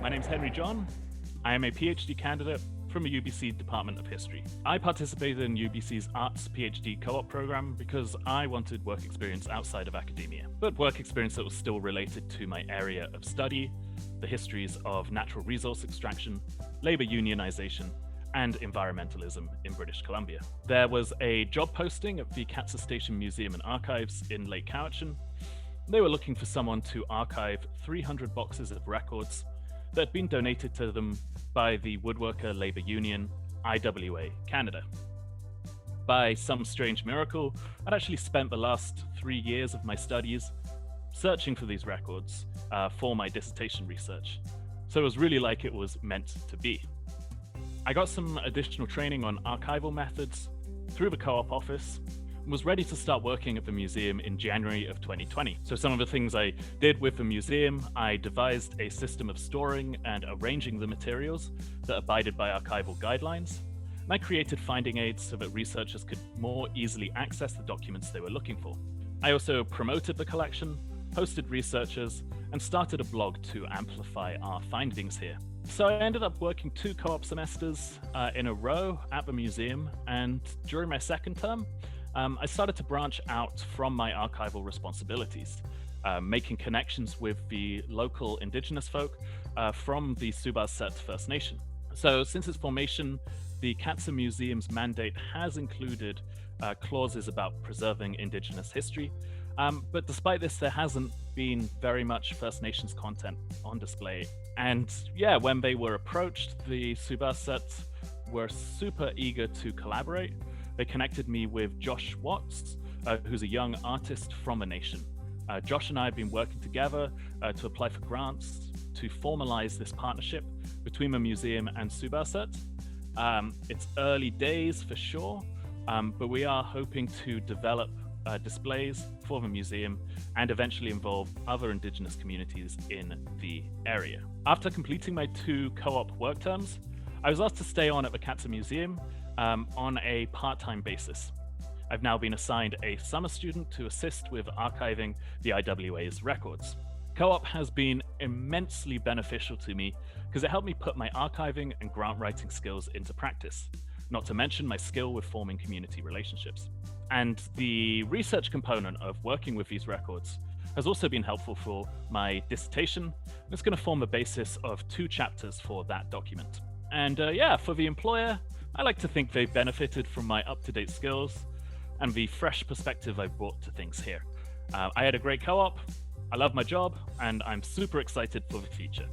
My name's Henry John. I am a PhD candidate from the UBC Department of History. I participated in UBC's Arts PhD co-op program because I wanted work experience outside of academia, but work experience that was still related to my area of study, the histories of natural resource extraction, labor unionization, and environmentalism in British Columbia. There was a job posting at the Catsa Station Museum and Archives in Lake Cowichan. They were looking for someone to archive 300 boxes of records that had been donated to them by the Woodworker Labour Union, IWA Canada. By some strange miracle, I'd actually spent the last 3 years of my studies searching for these records for my dissertation research. So it was really like it was meant to be. I got some additional training on archival methods through the co-op office and was ready to start working at the museum in January of 2020. So some of the things I did with the museum, I devised a system of storing and arranging the materials that abided by archival guidelines. And I created finding aids so that researchers could more easily access the documents they were looking for. I also promoted the collection, hosted researchers, and started a blog to amplify our findings here. So I ended up working 2 co-op semesters in a row at the museum, and during my second term, I started to branch out from my archival responsibilities, making connections with the local indigenous folk from the Subas-Set First Nation. So since its formation, the Catsa Museum's mandate has included clauses about preserving indigenous history, but despite this, there hasn't been very much First Nations content on display. And yeah, when they were approached, the Subas-Set were super eager to collaborate. They connected me with Josh Watts, who's a young artist from the nation. Josh and I have been working together to apply for grants to formalize this partnership between the museum and Subas-Set. It's early days for sure, but we are hoping to develop displays for the museum and eventually involve other indigenous communities in the area. After completing my 2 co-op work terms, I was asked to stay on at the Catsa Museum on a part-time basis. I've now been assigned a summer student to assist with archiving the IWA's records. Co-op has been immensely beneficial to me because it helped me put my archiving and grant writing skills into practice, not to mention my skill with forming community relationships. And the research component of working with these records has also been helpful for my dissertation. It's going to form the basis of 2 chapters for that document. And yeah, for the employer, I like to think they benefited from my up-to-date skills and the fresh perspective I brought to things here. I had a great co-op, I love my job, and I'm super excited for the future.